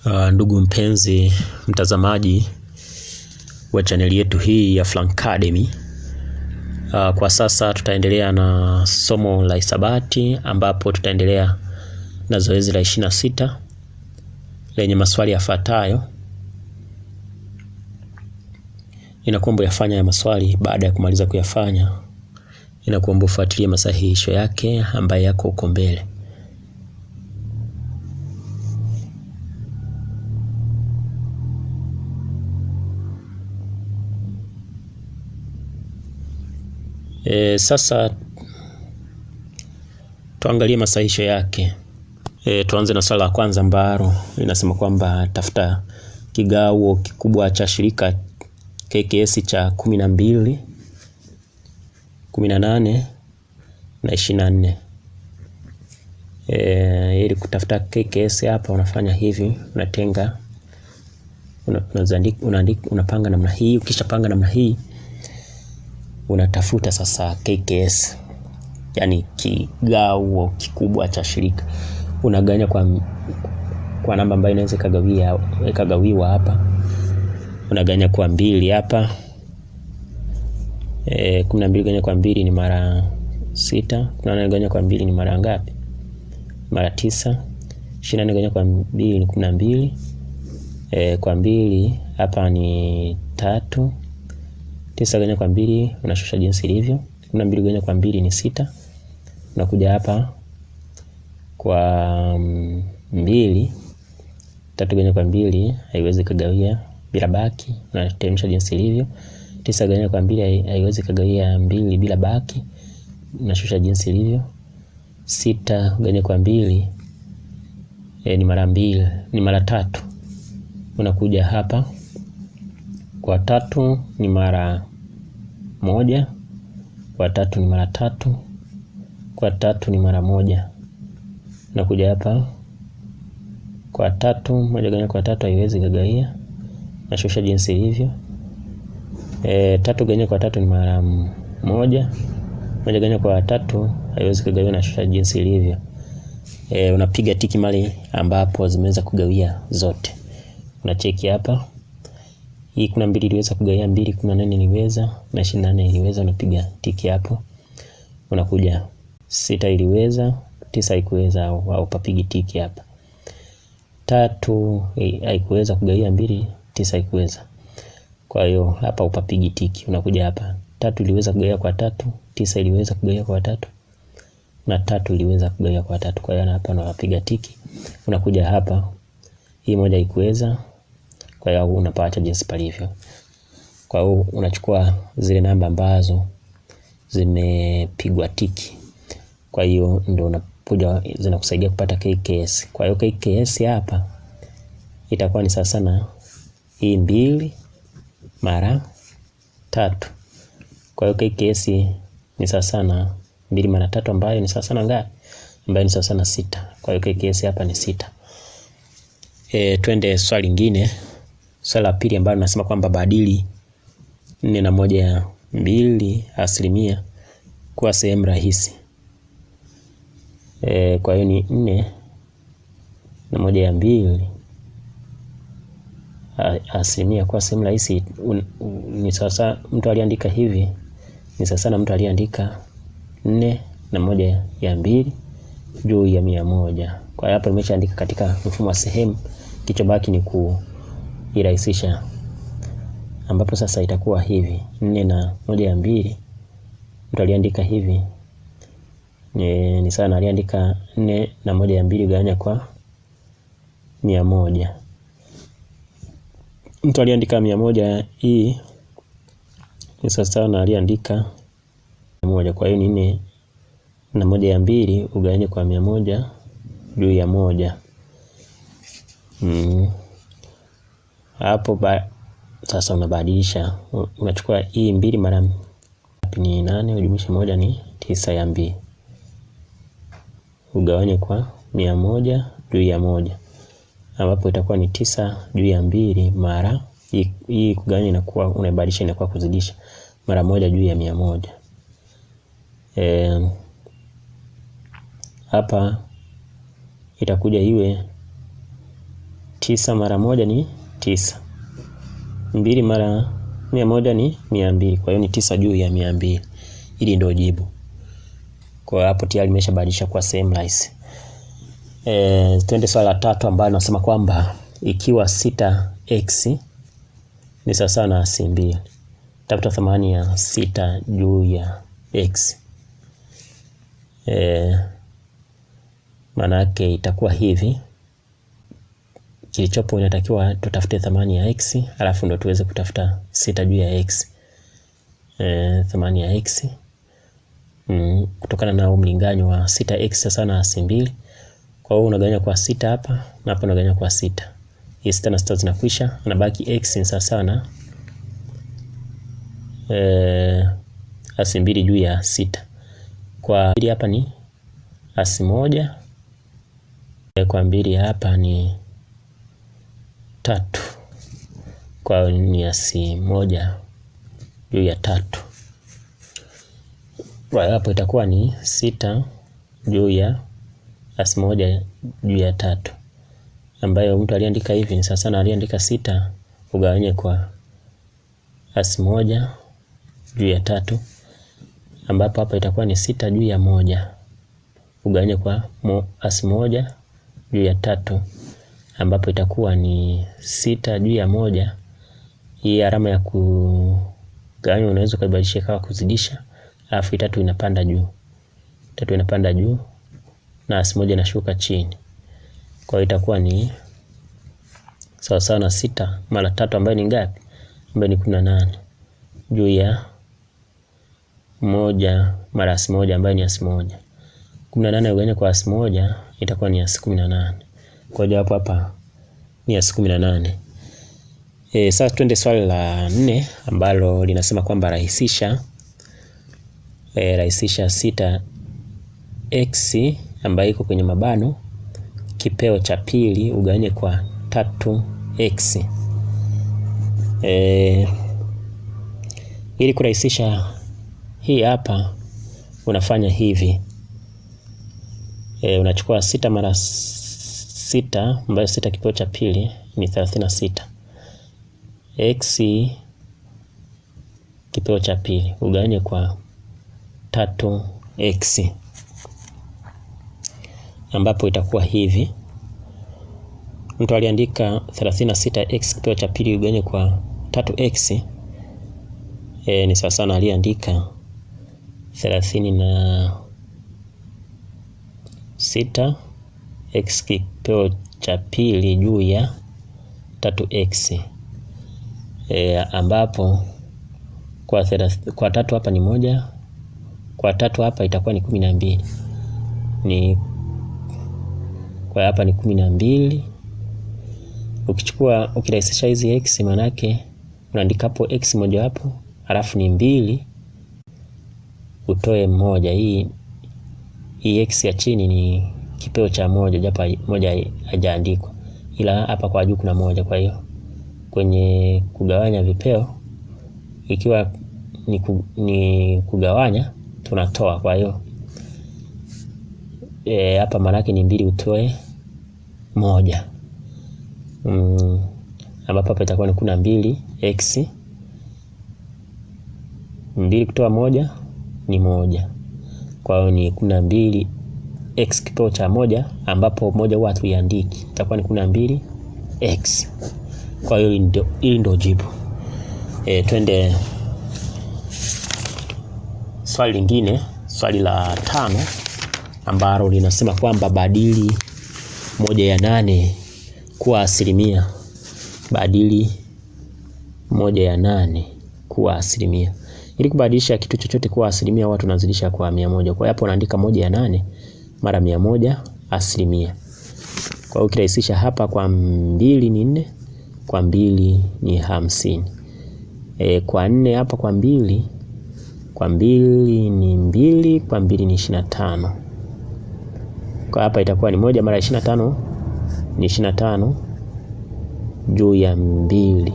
Ndugu mpenzi mtazamaji wa chaneli yetu hii ya Francademy. Kwa sasa tutaendelea na somo la hisabati ambapo tutaendelea na zoezi la 26 lenye maswali yafuatayo. Inakuomba yafanya ya maswali. Baada ya kumaliza kuyafanya, inakuomba ufuatilie masahihisho yake ambayo yako huko mbele. Sasa tuangalie masahihisho yake. Tuanze na swali la kwanza ambalo linasema kwamba tafuta kigawo kikubwa cha shirika KKS cha 12, 18 na 24. Ili kutafuta KKS hapa unafanya hivi, unatenga, unapanga namna hii. Ukishapanga namna hii, unatafuta sasa KKS, yani kigawo kikubwa cha shirika. Unagawanya kwa namba ambayo inaweza ikagawiwa hapa. Unagawanya kwa 2 hapa. 12 gawanya kwa 2 ni mara 6. 18 gawanya kwa 2 ni mara ngapi? Mara 9. 24 gawanya kwa 2 ni 12. Kwa 2 hapa ni 3. 9 gawanya kwa 2 unashusha jinsi ilivyo. 12 gawanya kwa 2 ni 6. Unakuja hapa kwa 2. 3 gawanya kwa 2 haiwezi kugawia bila baki, unateremsha jinsi ilivyo. 9 gawanya kwa 2 haiwezi kugawia 2 bila baki, unashusha jinsi ilivyo. 6 gawanya kwa 2 ni mara 2, ni mara 3. Unakuja hapa kwa 3 ni mara 1, kwa 3 ni mara 3, kwa 3 ni mara 1. Unakuja hapa kwa 3, 1 gawanya kwa 3 haiwezi kugawia, nashusha jinsi ilivyo. 3 gawanya kwa 3 ni mara 1, 1 gawanya kwa 3 haiwezi kugawia, nashusha jinsi ilivyo. Unapiga tiki mali ambapo zimeweza kugawia zote. Unacheki hapa. Hii 12 iliweza kugawia 2, 18 iliweza na 24 iliweza, unapiga tiki hapo. Unakuja 6 iliweza, 9 haikuweza au papigi tiki hapa. 3 haikuweza kugawia 2, 9 haikuweza. Kwa hiyo hapa upapigi tiki. Unakuja hapa 3 iliweza kugawia kwa 3, 9 iliweza kugawia kwa 3 na 3 iliweza kugawia kwa 3. Kwa hiyo hapa unapiga tiki. Unakuja hapa, hii moja haikuweza, kwa hiyo unapata jinsi palivyo. Kwa hiyo unachukua zile namba ambazo zimepigwa tiki. Kwa hiyo ndio unakuja zinakusaidia kupata KKS. Kwa hiyo KKS hapa itakuwa ni sawa na hii 2 mara 3. Kwa hiyo KKS ni sawa na 2 mara 3 ambayo ni sawa na ngapi? Ambayo ni sawa na 6. Kwa hiyo KKS hapa ni 6. Twende swali lingine. Swali la pili ambalo nasema kwamba badili 4.2% kuwa sehemu rahisi. Kwa hiyo ni 4.2% kwa sehemu rahisi. Ni sasa mtu aliandika hivi, ni sasa na mtu aliandika 4.2 juu ya 100. Kwa hiyo hapa nimeshaandika katika mfumo wa sehemu, kichobaki ni kuirahisisha, ambapo sasa itakuwa hivi 4.2. Mtu aliandika hivi ni sana, aliandika 4.2 gawanya kwa 100. Mtu aliandika 100, hii ni sasa na aliandika 100. Kwa hiyo ni 4.2 ugawanye kwa 100 juu ya 1. Hapo sasa unabadilisha, unachukua hii 2 mara ni 8 ujumlisha 1 ni 9 ya 2. Ugawanye kwa 100 juu ya 1, ambapo itakuwa ni 9 juu ya 2 mara hii kugawanya inakuwa unabadilisha, inakuwa kuzidisha, mara 1 juu ya 100. Hapa itakuja iwe 9 mara moja ni 9. 2 mara 100 ni 200. Kwa hiyo ni 9 juu ya 200. Hili ndio jibu. Kwa hapo tayari nimeshabadilisha kwa sehemu rahisi. Twende swali la 3 ambalo nasema kwamba ikiwa 6x ni sawa na asi 2. Tafuta thamani ya 6 juu ya x. Maana yake itakuwa hivi. Kilichopo inatakiwa tutafute thamani ya x, alafu ndo tuweze kutafuta 6 juu ya x. Thamani ya x kutokana na mlinganyo wa 6x sasa na asi 2. Kwa hiyo unagawanya kwa 6 hapa na hapa unagawanya kwa 6. Hii 6 na 6 zinakwisha, anabaki x ni sawa na asi 2 juu ya 6. Kwa 2 hapa ni asi 1. Kwa 2 hapa ni 3. Kwa ni asi 1 juu ya 3. Kwa hapo itakuwa ni 6 juu ya asi 1 juu ya 3, ambayo mtu aliandika hivi ni sasa na aliandika 6 ugawanye kwa asi 1 juu ya 3, ambapo hapa itakuwa ni 6 juu ya 1 ugawanye kwa asi 1 juu ya 3, ambapo itakuwa ni 6 juu ya 1. Hii alama ya kugawanya unaweza kubadilisha kama kuzidisha, alafu 3 inapanda juu. 3 inapanda juu na asi 1 inashuka chini. Kwa hiyo itakuwa ni sawa na 6 mara 3 ambayo ni ngapi? Ambayo ni 18 juu ya 1 mara asi 1 ambayo ni asi 1. 18 ugawanya kwa asi 1 itakuwa ni asi 18. Kwa hiyo hapa ni asi 18. Sasa twende swali la 4 ambalo linasema kwamba rahisisha 6x ambayo iko kwenye mabano kipeo cha pili ugawanye kwa 3x. Ili kurahisisha hii hapa unafanya hivi. Unachukua 6 mara 6 ambayo 6 kipeo cha pili ni 36. X kipeo cha pili ugawanye kwa 3x, ambapo itakuwa hivi. Mtu aliandika 36x kipeo cha pili ugawanye kwa 3x. Ni sawa sana aliandika 36 x kipeo cha pili juu ya 3x. Ambapo kwa 3 hapa ni 1, kwa 3 hapa itakuwa ni 12. Kwa hapa ni 12. Ukirahisisha hizi x manake unaandika hapo x moja hapo, alafu ni 2 utoe 1. Hii x ya chini ni kipeo cha 1 japo 1 hajaandikwa, ila hapa kwa juu kuna 1. Kwa hiyo kwenye kugawanya vipeo ikiwa ni kugawanya tunatoa. Kwa hiyo hapa manake ni 2 utoe 1. Ambapo hapa itakuwa ni kuna 2x. 2 kutoa 1 ni 1. Kwa hiyo ni kuna 2x kipeo cha 1, ambapo 1 huwa hatuiandiki, itakuwa ni kuna 2x. Kwa hiyo hili ndio jibu. Twende swali lingine, swali la 5 ambalo linasema kwamba badili 1/8 kuwa asilimia. Badili 1/8 kuwa asilimia. Ili kubadilisha kitu chochote kuwa asilimia huwa tunazidisha kwa 100. Kwa hapo naandika 1/8 mara 100 asilimia. Kwa hiyo ukirahisisha hapa kwa 2 ni 4, kwa 2 ni 50. Kwa 4 hapa kwa 2 ni 2, kwa 2 ni 25. Kwa hapa itakuwa ni 1 mara 25 ni 25 juu ya 2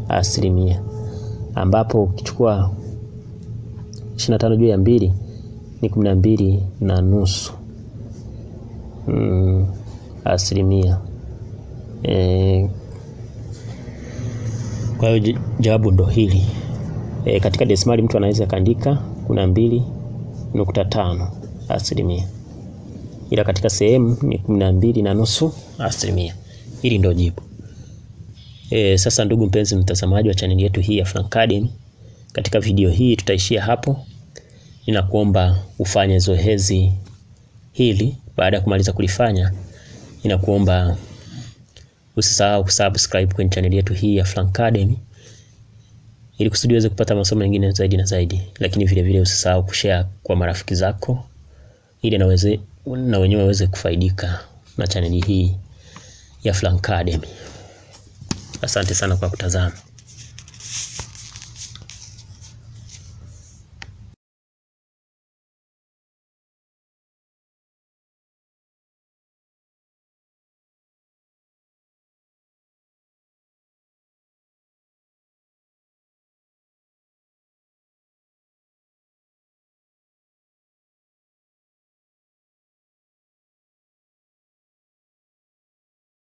asilimia, ambapo ukichukua 25 juu ya 2 ni 12.5 asilimia. Kwa hiyo jawabu ndo hili. Katika desimali mtu anaweza kaandika 12.5 asilimia, ila katika sehemu ni 12.5 asilimia. Hili ndo jibu. Sasa ndugu mpenzi mtazamaji wa chaneli yetu hii ya Francademy, katika video hii tutaishia hapo. Ninakuomba ufanye zoezi hili. Baada ya kumaliza kulifanya, ninakuomba usisahau kusubscribe kwenye chaneli yetu hii ya Francademy ili kusudi uweze kupata masomo mengine zaidi na zaidi, lakini vile vile usisahau kushare kwa marafiki zako ili na wenyewe waweze kufaidika na chaneli hii ya Francademy. Asante sana kwa kutazama.